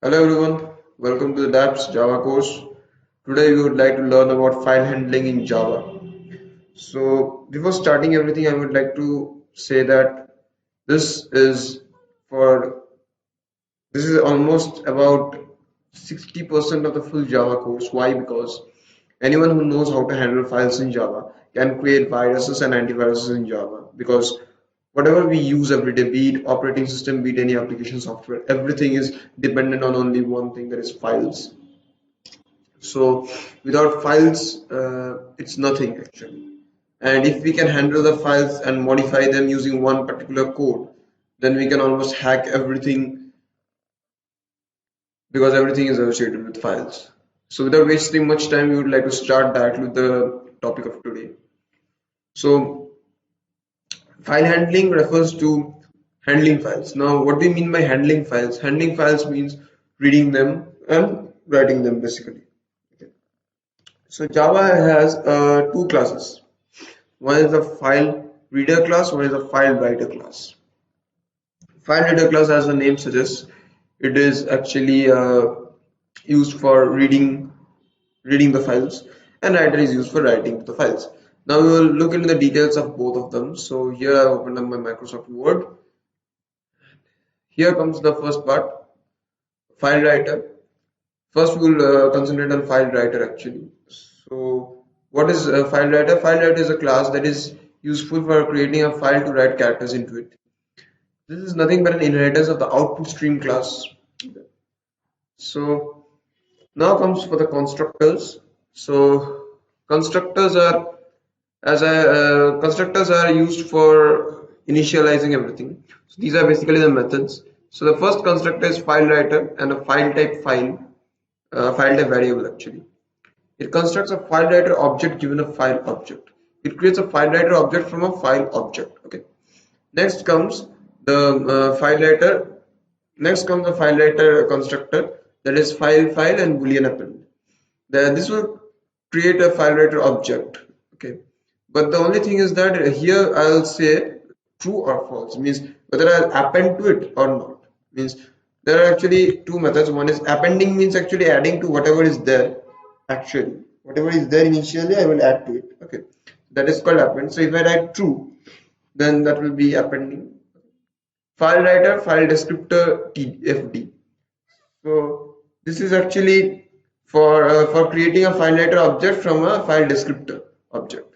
Hello everyone, welcome to the Dhaapps Java course. Today we would like to learn about file handling in Java. So before starting everything, I would like to say that this is for this is almost about 60% of the full Java course. Why? Because anyone who knows how to handle files in Java can create viruses and antiviruses in Java. Because whatever we use every day, be it operating system, be it any application software, everything is dependent on only one thing, that is files. So without files, it's nothing actually. And if we can handle the files and modify them using one particular code, then we can almost hack everything because everything is associated with files. So without wasting much time, we would like to start directly with the topic of today. So file handling refers to handling files. Now, what do you mean by handling files? Handling files means reading them and writing them basically. Okay. So Java has two classes. One is the file reader class, one is the file writer class. File reader class, as the name suggests, it is actually used for reading the files, and writer is used for writing the files. Now we will look into the details of both of them. So here I opened up my Microsoft Word. Here comes the first part, file writer. First we will concentrate on file writer actually. So what is a file writer? File writer is a class that is useful for creating a file to write characters into it. This is nothing but an inheritance of the output stream class. So now comes for the constructors. So constructors are constructors are used for initializing everything. So these are basically the methods. So the first constructor is file writer and a file type variable actually. It constructs a file writer object given a file object. It creates a file writer object from a file object. Okay. Next comes the file writer. Next comes the file writer constructor, that is file and boolean append. This will create a file writer object. Okay. But the only thing is that here I'll say true or false, means whether I'll append to it or not. Means there are actually two methods. One is appending, means actually adding to whatever is there. Actually, whatever is there initially, I will add to it. Okay, that is called append. So if I write true, then that will be appending. File writer, file descriptor, TFD. So this is actually for creating a file writer object from a file descriptor object.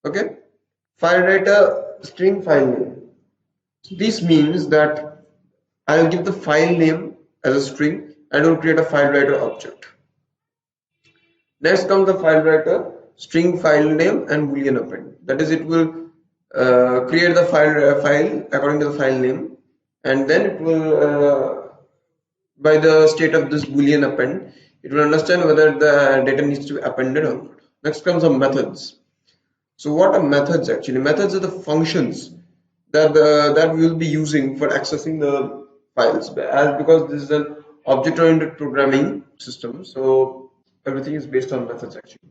Okay, file writer string file name. This means that I'll give the file name as a string. I don't create a file writer object. Next comes the file writer string file name and boolean append. That is, it will create the file according to the file name, and then it will by the state of this boolean append, it will understand whether the data needs to be appended or not. Next comes the methods. So what are methods actually? Methods are the functions that we will be using for accessing the files. Because this is an object-oriented programming system, so everything is based on methods actually.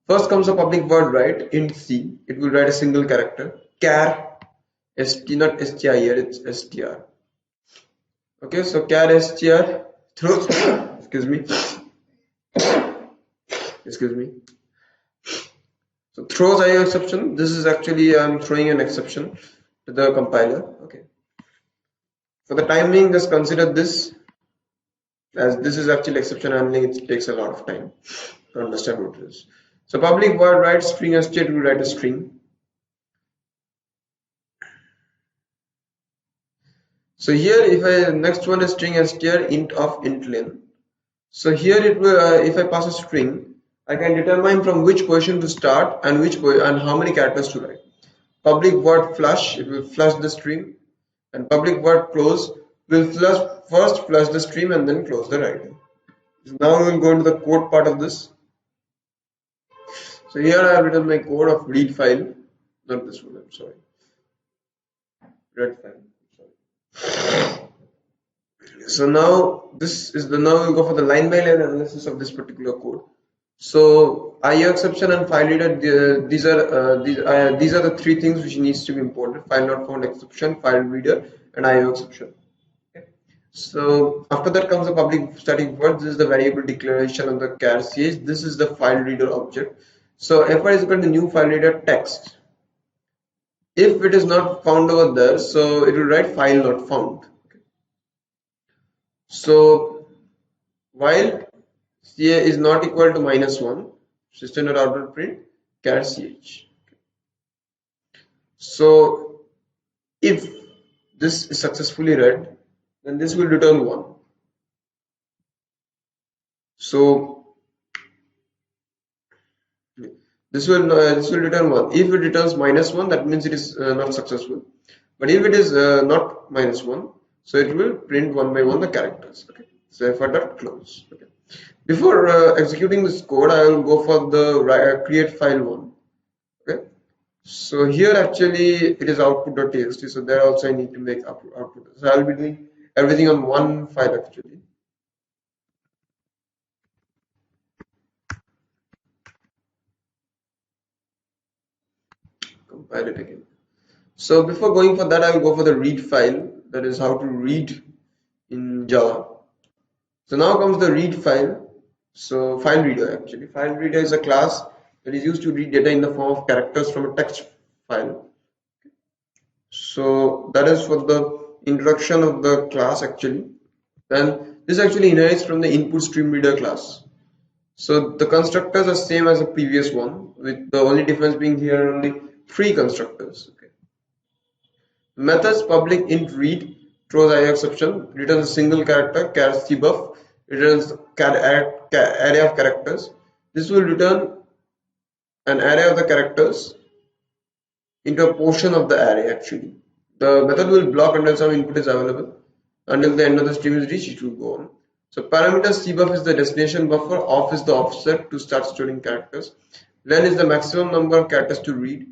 First comes a public word write int c. It will write a single character. Char st, not str here, it's str. Okay, so char str throws excuse me. Excuse me. So throws IO exception. This is actually I'm throwing an exception to the compiler. Okay. For the time being, just consider this, as this is actually exception handling. It takes a lot of time to understand what it is. So public void write string str will write a string. So here, if I next one is string str int of int len. So here it will if I pass a string, I can determine from which position to start and and how many characters to write. Public void flush, it will flush the string, and public void close will first flush the stream and then close the writer. So now we will go into the code part of this. So here I have written my code of read file, not this one, I'm sorry. Read file. Sorry. So now we'll go for the line by line analysis of this particular code. So IO exception and file reader, these are the three things which needs to be imported: file not found exception, file reader, and IO exception. Okay. So after that comes the public static void. This is the variable declaration of the char ch. This is the file reader object. So fr is equal to new file reader text. If it is not found over there, so it will write file not found. So while ca is not equal to -1, system.out print char ch. So if this is successfully read, then this will return 1. So this will return 1. If it returns -1, that means it is not successful. But if it is not -1, so it will print one by one the characters. Okay. So for that close. Okay. Before executing this code, I will go for the create file one. Okay. So here actually it is output.txt. So there also I need to make output. So I will be doing everything on one file actually. Compile it again. So before going for that, I will go for the read file. That is how to read in Java. So now comes the read file. So file reader actually. File reader is a class that is used to read data in the form of characters from a text file. So that is for the introduction of the class actually. Then this actually inherits from the input stream reader class. So the constructors are same as the previous one, with the only difference being here only three constructors. Okay. Methods public int read throws IO exception, returns a single character, char cbuff, returns array of characters. This will return an array of the characters into a portion of the array actually. The method will block until some input is available. Until the end of the stream is reached, it will go on. So parameter cbuff is the destination buffer, off is the offset to start storing characters. Len is the maximum number of characters to read.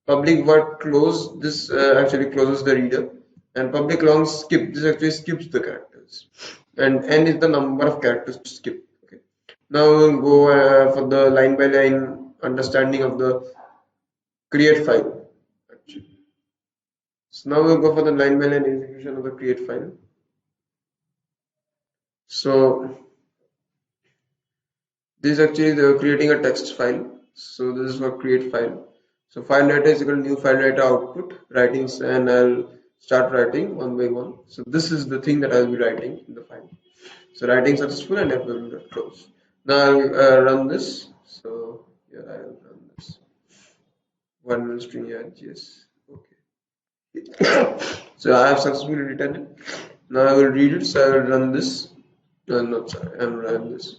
Public void close, this actually closes the reader. And public long skip, this actually skips the characters. And n is the number of characters to skip. Okay. Now we'll go for the line by line understanding of the create file. Actually. So now we'll go for the line by line execution of the create file. So this is actually the creating a text file. So this is for create file. So file data is equal to new file data output writings, and I'll start writing one by one. So this is the thing that I'll be writing in the file. So writing successful and F close. Now I'll run this. So here I'll run this. 1 string yes. Okay. So I have successfully written it. Now I will read it. So I will run this. Not sorry. I'm run this.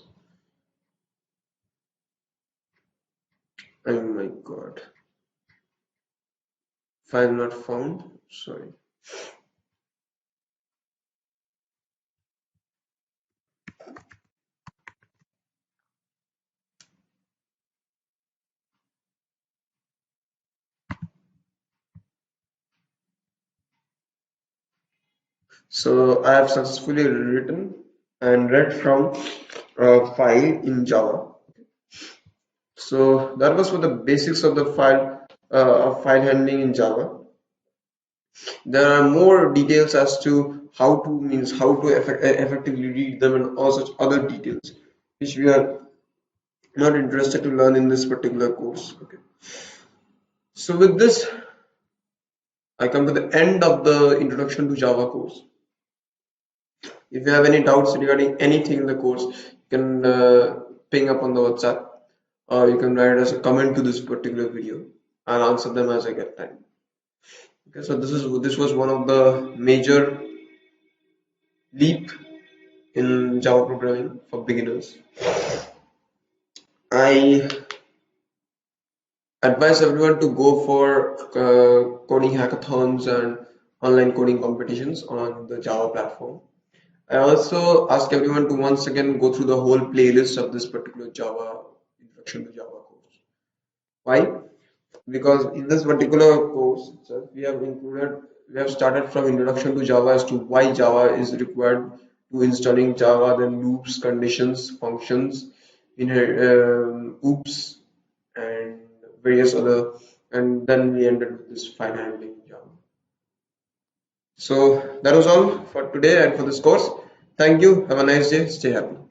Oh my god. File not found. Sorry. So I have successfully written and read from a file in Java. So that was for the basics of the file handling in Java. There are more details as to how to effectively read them and all such other details which we are not interested to learn in this particular course. Okay. So with this, I come to the end of the introduction to Java course. If you have any doubts regarding anything in the course, you can ping up on the WhatsApp, or you can write as a comment to this particular video. I'll answer them as I get time. Okay, so this was one of the major leap in Java programming for beginners. I advise everyone to go for coding hackathons and online coding competitions on the Java platform. I also ask everyone to once again go through the whole playlist of this particular Java introduction to Java course. Why? Because in this particular course itself, we have started from introduction to Java as to why Java is required to installing Java, then loops, conditions, functions, oops, and various other, and then we ended with this file handling Java. So that was all for today and for this course. Thank you. Have a nice day. Stay happy.